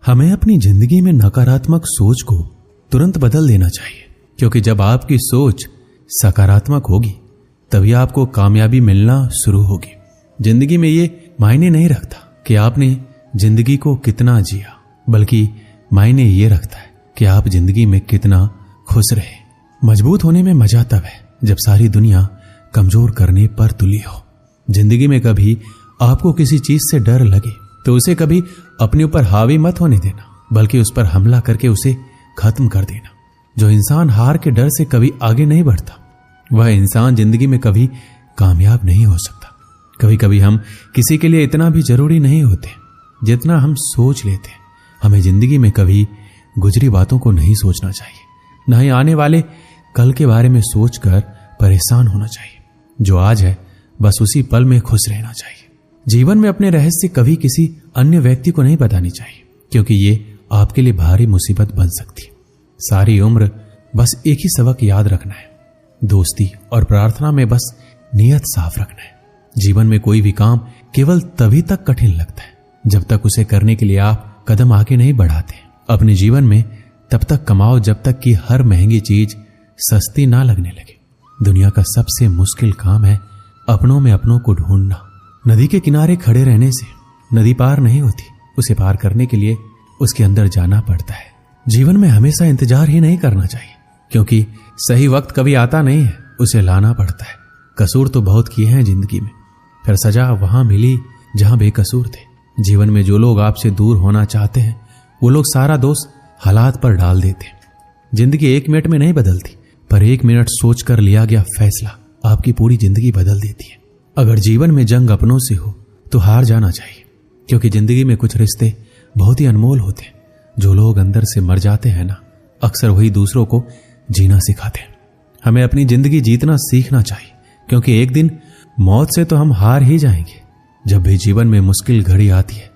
हमें अपनी जिंदगी में नकारात्मक सोच को तुरंत बदल देना चाहिए, क्योंकि जब आपकी सोच सकारात्मक होगी तभी आपको कामयाबी मिलना शुरू होगी। जिंदगी में ये मायने नहीं रखता कि आपने जिंदगी को कितना जिया, बल्कि मायने ये रखता है कि आप जिंदगी में कितना खुश रहे। मजबूत होने में मजा तब है जब सारी दुनिया कमजोर करने पर तुली हो। जिंदगी में कभी आपको किसी चीज से डर लगे तो उसे कभी अपने ऊपर हावी मत होने देना, बल्कि उस पर हमला करके उसे खत्म कर देना। जो इंसान हार के डर से कभी आगे नहीं बढ़ता वह इंसान जिंदगी में कभी कामयाब नहीं हो सकता। कभी कभी हम किसी के लिए इतना भी जरूरी नहीं होते जितना हम सोच लेते। हमें जिंदगी में कभी गुजरी बातों को नहीं सोचना चाहिए, न ही आने वाले कल के बारे में सोचकर परेशान होना चाहिए। जो आज है बस उसी पल में खुश रहना चाहिए। जीवन में अपने रहस्य कभी किसी अन्य व्यक्ति को नहीं बतानी चाहिए, क्योंकि ये आपके लिए भारी मुसीबत बन सकती है। सारी उम्र बस एक ही सबक याद रखना है, दोस्ती और प्रार्थना में बस नियत साफ रखना है। जीवन में कोई भी काम केवल तभी तक कठिन लगता है जब तक उसे करने के लिए आप कदम आगे नहीं बढ़ाते। अपने जीवन में तब तक कमाओ जब तक कि हर महंगी चीज सस्ती ना लगने लगे। दुनिया का सबसे मुश्किल काम है अपनों में अपनों को ढूंढना। नदी के किनारे खड़े रहने से नदी पार नहीं होती, उसे पार करने के लिए उसके अंदर जाना पड़ता है। जीवन में हमेशा इंतजार ही नहीं करना चाहिए, क्योंकि सही वक्त कभी आता नहीं है, उसे लाना पड़ता है। कसूर तो बहुत किए हैं जिंदगी में, फिर सजा वहां मिली जहां बेकसूर थे। जीवन में जो लोग आपसे दूर होना चाहते हैं वो लोग सारा दोष हालात पर डाल देते हैं। जिंदगी 1 मिनट में नहीं बदलती, पर 1 मिनट सोचकर लिया गया फैसला आपकी पूरी जिंदगी बदल देती है। अगर जीवन में जंग अपनों से हो तो हार जाना चाहिए, क्योंकि जिंदगी में कुछ रिश्ते बहुत ही अनमोल होते हैं। जो लोग अंदर से मर जाते हैं ना, अक्सर वही दूसरों को जीना सिखाते हैं। हमें अपनी जिंदगी जीतना सीखना चाहिए, क्योंकि एक दिन मौत से तो हम हार ही जाएंगे। जब भी जीवन में मुश्किल घड़ी आती है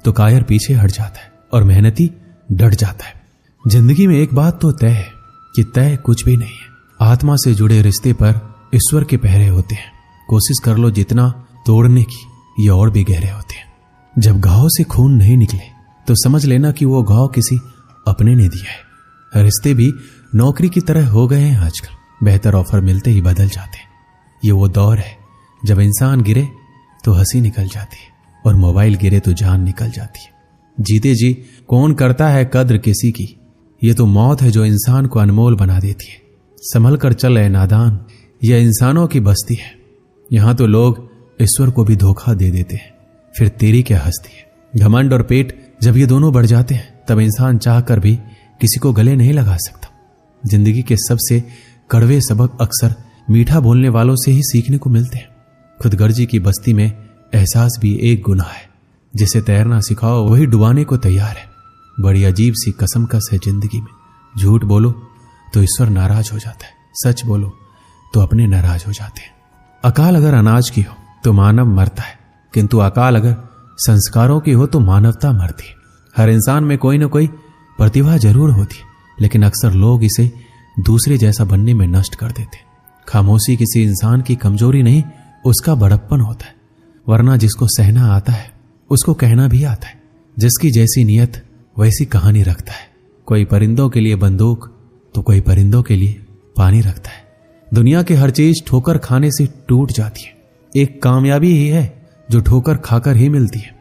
तो कायर पीछे हट जाता है और मेहनती डट जाता है। जिंदगी में एक बात तो तय है कि तय कुछ भी नहीं है। आत्मा से जुड़े रिश्ते पर ईश्वर के पहरे होते हैं। कोशिश कर लो जितना तोड़ने की, ये और भी गहरे होते हैं। जब घाव से खून नहीं निकले तो समझ लेना कि वो घाव किसी अपने ने दिया है। रिश्ते भी नौकरी की तरह हो गए हैं आजकल, बेहतर ऑफर मिलते ही बदल जाते हैं। ये वो दौर है जब इंसान गिरे तो हंसी निकल जाती है और मोबाइल गिरे तो जान निकल जाती है। जीते जी कौन करता है कद्र किसी की, ये तो मौत है जो इंसान को अनमोल बना देती है। संभल कर चल ए नादान, यह इंसानों की बस्ती है। यहां तो लोग ईश्वर को भी धोखा दे देते हैं, फिर तेरी क्या हस्ती है। घमंड और पेट जब ये दोनों बढ़ जाते हैं तब इंसान चाहकर भी किसी को गले नहीं लगा सकता। जिंदगी के सबसे कड़वे सबक अक्सर मीठा बोलने वालों से ही सीखने को मिलते हैं। खुदगर्जी की बस्ती में एहसास भी एक गुनाह है। जिसे तैरना सिखाओ वही डुबाने को तैयार है। बड़ी अजीब सी कसमकस है जिंदगी में। झूठ बोलो तो ईश्वर नाराज हो जाता है, सच बोलो तो अपने नाराज हो जाते हैं। अकाल अगर अनाज की हो तो मानव मरता है, किंतु अकाल अगर संस्कारों की हो तो मानवता मरती है। हर इंसान में कोई न कोई प्रतिभा जरूर होती है, लेकिन अक्सर लोग इसे दूसरे जैसा बनने में नष्ट कर देते हैं। खामोशी किसी इंसान की कमजोरी नहीं, उसका बड़प्पन होता है। वरना जिसको सहना आता है उसको कहना भी आता है। जिसकी जैसी नियत वैसी कहानी रखता है। कोई परिंदों के लिए बंदूक तो कोई परिंदों के लिए पानी रखता है। दुनिया की हर चीज ठोकर खाने से टूट जाती है। एक कामयाबी ही है जो ठोकर खाकर ही मिलती है।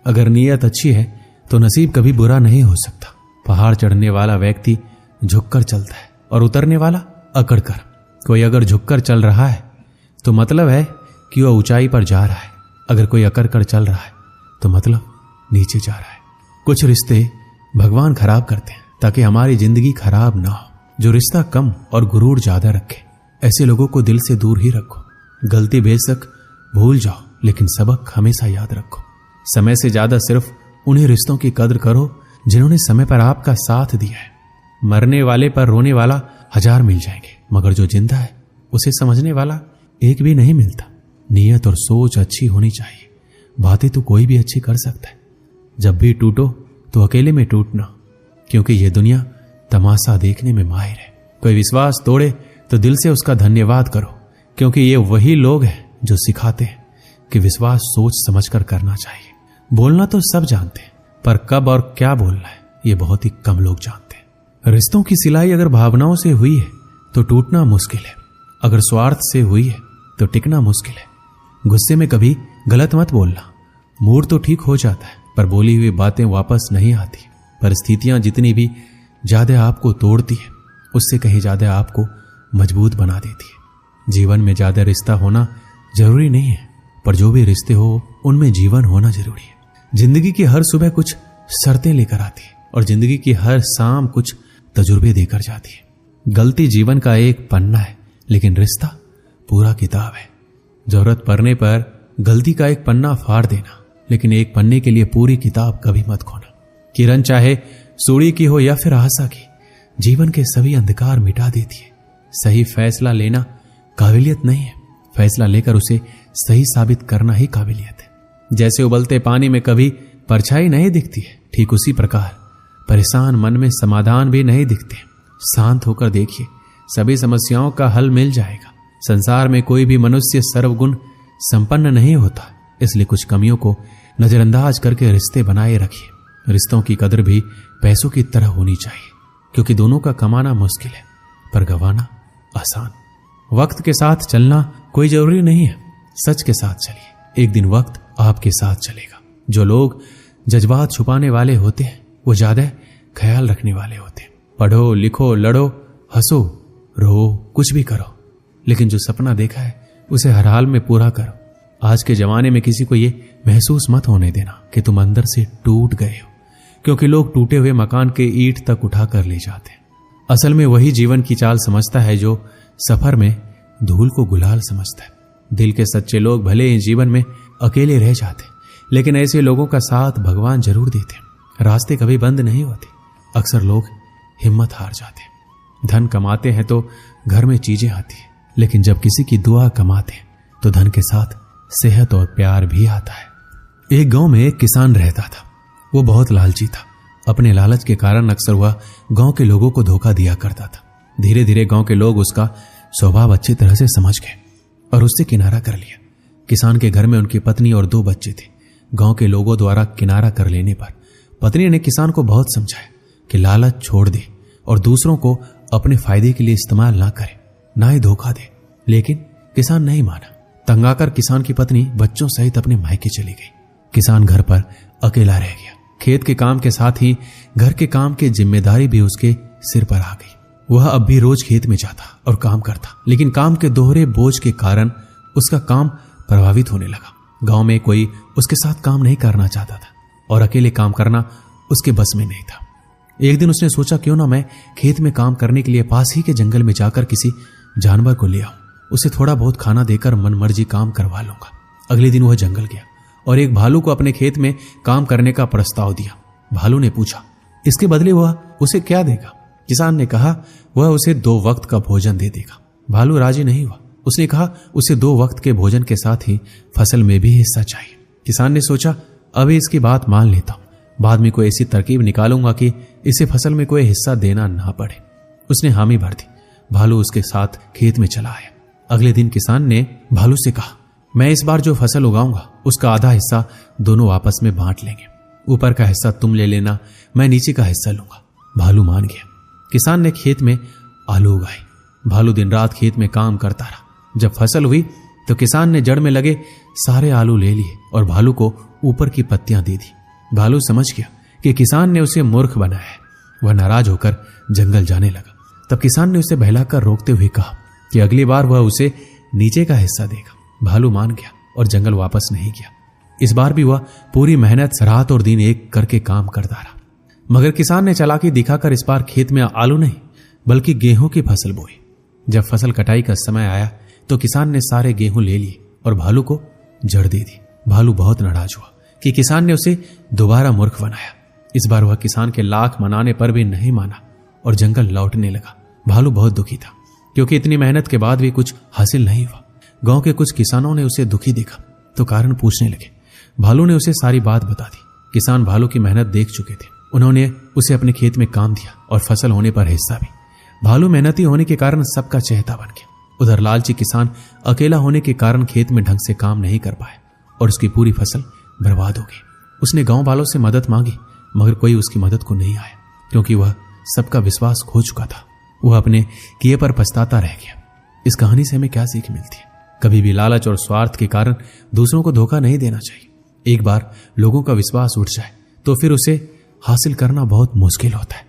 अगर नीयत अच्छी है तो नसीब कभी बुरा नहीं हो सकता। पहाड़ चढ़ने वाला व्यक्ति झुककर चलता है और उतरने वाला अकड़ कर। कोई अगर झुककर चल रहा है तो मतलब है कि वह ऊंचाई पर जा रहा है। अगर कोई अकड़ कर चल रहा है तो मतलब नीचे जा रहा है। कुछ रिश्ते भगवान खराब करते हैं ताकि हमारी जिंदगी खराब ना हो। जो रिश्ता कम और गुरूर ज्यादा रखे, ऐसे लोगों को दिल से दूर ही रखो। गलती बेशक भूल जाओ, लेकिन सबक हमेशा याद रखो। समय से ज्यादा सिर्फ उन्हीं रिश्तों की कद्र करो जिन्होंने समय पर आपका साथ दिया है। मरने वाले पर रोने वाला 1000 मिल जाएंगे, मगर जो जिंदा है उसे समझने वाला एक भी नहीं मिलता। नीयत और सोच अच्छी होनी चाहिए। बातें तो कोई भी अच्छी कर सकता है। जब भी टूटो तो अकेले में टूटना, क्योंकि यह दुनिया तमाशा देखने में माहिर है। कोई विश्वास तोड़े तो दिल से उसका धन्यवाद करो, क्योंकि ये वही लोग हैं जो सिखाते हैं कि विश्वास सोच समझकर करना चाहिए। बोलना तो सब जानते हैं, पर कब और क्या बोलना है ये बहुत ही कम लोग जानते हैं। रिश्तों की सिलाई अगर भावनाओं से हुई है तो टूटना मुश्किल है, अगर स्वार्थ से हुई है तो टिकना मुश्किल है। गुस्से में कभी गलत मत बोलना, मूड तो ठीक हो जाता है पर बोली हुई बातें वापस नहीं आती। परिस्थितियां जितनी भी ज्यादा आपको तोड़ती है उससे कहीं ज्यादा आपको मजबूत बना देती है। जीवन में ज्यादा रिश्ता होना जरूरी नहीं है, पर जो भी रिश्ते हो उनमें जीवन होना जरूरी है। जिंदगी की हर सुबह कुछ शर्तें लेकर आती है और जिंदगी की हर शाम कुछ तजुर्बे देकर जाती है। गलती जीवन का एक पन्ना है लेकिन रिश्ता पूरा किताब है। जरूरत पड़ने पर गलती का एक पन्ना फाड़ देना, लेकिन एक पन्ने के लिए पूरी किताब कभी मत खोना। किरण चाहे सूर्य की हो या फिर आशा की, जीवन के सभी अंधकार मिटा देती है। सही फैसला लेना काबिलियत नहीं है, फैसला लेकर उसे सही साबित करना ही काबिलियत है। जैसे उबलते पानी में कभी परछाई नहीं दिखती है, ठीक उसी प्रकार परेशान मन में समाधान भी नहीं दिखते। शांत होकर देखिए, सभी समस्याओं का हल मिल जाएगा। संसार में कोई भी मनुष्य सर्वगुण संपन्न नहीं होता, इसलिए कुछ कमियों को नजरअंदाज करके रिश्ते बनाए रखिए। रिश्तों की कदर भी पैसों की तरह होनी चाहिए, क्योंकि दोनों का कमाना मुश्किल है पर गंवाना आसान। वक्त के साथ चलना कोई जरूरी नहीं है, सच के साथ चलिए, एक दिन वक्त आपके साथ चलेगा। जो लोग जज्बात छुपाने वाले होते हैं वो ज्यादा ख्याल रखने वाले होते हैं। पढ़ो, लिखो, लड़ो, हंसो, रो, कुछ भी करो, लेकिन जो सपना देखा है उसे हर हाल में पूरा करो। आज के जमाने में किसी को ये महसूस मत होने देना कि तुम अंदर से टूट गए हो, क्योंकि लोग टूटे हुए मकान के ईंट तक उठा कर ले जाते हैं। असल में वही जीवन की चाल समझता है जो सफर में धूल को गुलाल समझता है। दिल के सच्चे लोग भले ही जीवन में अकेले रह जाते, लेकिन ऐसे लोगों का साथ भगवान जरूर देते। रास्ते कभी बंद नहीं होते, अक्सर लोग हिम्मत हार जाते। धन कमाते हैं तो घर में चीजें आती है, लेकिन जब किसी की दुआ कमाते हैं तो धन के साथ सेहत और प्यार भी आता है। एक गांव में एक किसान रहता था। वो बहुत लालची था। अपने लालच के कारण अक्सर वह गांव के लोगों को धोखा दिया करता था। धीरे धीरे गांव के लोग उसका स्वभाव अच्छी तरह से समझ गए और उससे किनारा कर लिया। किसान के घर में उनकी पत्नी और 2 बच्चे थे। गांव के लोगों द्वारा किनारा कर लेने पर पत्नी ने किसान को बहुत समझाया कि लालच छोड़ दे और दूसरों को अपने फायदे के लिए इस्तेमाल ना करे, ना ही धोखा दे, लेकिन किसान नहीं माना। तंग आकर किसान की पत्नी बच्चों सहित अपने मायके चली गई। किसान घर पर अकेला रह गया। खेत के काम के साथ ही घर के काम की जिम्मेदारी भी उसके सिर पर आ गई। वह अब भी रोज खेत में जाता और काम करता, लेकिन काम के दोहरे बोझ के कारण उसका काम प्रभावित होने लगा। गांव में कोई उसके साथ काम नहीं करना चाहता था और अकेले काम करना उसके बस में नहीं था। एक दिन उसने सोचा, क्यों ना मैं खेत में काम करने के लिए पास ही के जंगल में जाकर किसी जानवर को ले आऊं, उसे थोड़ा बहुत खाना देकर मनमर्जी काम करवा लूंगा। अगले दिन वह जंगल गया और एक भालू को अपने खेत में काम करने का प्रस्ताव दिया। भालू ने पूछा, इसके बदले वह उसे क्या देगा? किसान ने कहा, वह उसे 2 वक्त का भोजन दे देगा। भालू राजी नहीं हुआ। उसने कहा, उसे 2 वक्त के भोजन के साथ ही फसल में भी हिस्सा चाहिए। किसान ने सोचा, अभी इसकी बात मान लेता हूं, बाद में कोई ऐसी तरकीब निकालूंगा कि इसे फसल में कोई हिस्सा देना ना पड़े। उसने हामी भर दी। भालू उसके साथ खेत में चला आया। अगले दिन किसान ने भालू से कहा, मैं इस बार जो फसल उगाऊंगा उसका आधा हिस्सा दोनों आपस में बांट लेंगे। ऊपर का हिस्सा तुम ले लेना, मैं नीचे का हिस्सा लूंगा। भालू मान गया। किसान ने खेत में आलू उगाए। भालू दिन रात खेत में काम करता रहा। जब फसल हुई तो किसान ने जड़ में लगे सारे आलू ले लिए और भालू को ऊपर की पत्तियां दे दी। भालू समझ गया कि किसान ने उसे मूर्ख बनाया है। वह नाराज होकर जंगल जाने लगा। तब किसान ने उसे बहलाकर रोकते हुए कहा कि अगली बार वह उसे नीचे का हिस्सा देगा। भालू मान गया और जंगल वापस नहीं गया। इस बार भी वह पूरी मेहनत रात और दिन एक करके काम करता रहा, मगर किसान ने चालाकी दिखाकर इस बार खेत में आलू नहीं बल्कि गेहूं की फसल बोई। जब फसल कटाई का समय आया तो किसान ने सारे गेहूं ले लिए और भालू को जड़ दे दी। भालू बहुत नाराज हुआ कि किसान ने उसे दोबारा मूर्ख बनाया। इस बार वह किसान के लाख मनाने पर भी नहीं माना और जंगल लौटने लगा। भालू बहुत दुखी था, क्योंकि इतनी मेहनत के बाद भी कुछ हासिल नहीं हुआ। गांव के कुछ किसानों ने उसे दुखी देखा तो कारण पूछने लगे। भालू ने उसे सारी बात बता दी। किसान भालू की मेहनत देख चुके थे। उन्होंने उसे अपने खेत में काम दिया और फसल होने पर हिस्सा भी। भालू मेहनती होने के कारण सबका चहेता बन गया। उधर लालची किसान अकेला होने के कारण खेत में ढंग से काम नहीं कर पाया और उसकी पूरी फसल बर्बाद हो गई। उसने गांव वालों से मदद मांगी, मगर कोई उसकी मदद को नहीं आया, क्योंकि वह सबका विश्वास खो चुका था। वह अपने किए पर पछताता रह गया। इस कहानी से हमें क्या सीख मिलती है? कभी भी लालच और स्वार्थ के कारण दूसरों को धोखा नहीं देना चाहिए। एक बार लोगों का विश्वास उठ जाए तो फिर उसे हासिल करना बहुत मुश्किल होता है।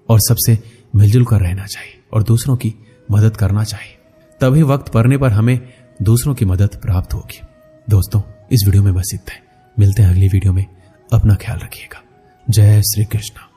और सबसे मिलजुल कर रहना चाहिए और दूसरों की मदद करना चाहिए, तभी वक्त पड़ने पर हमें दूसरों की मदद प्राप्त होगी। दोस्तों, इस वीडियो में बस इतना है। मिलते हैं अगली वीडियो में। अपना ख्याल रखिएगा। जय श्री कृष्ण।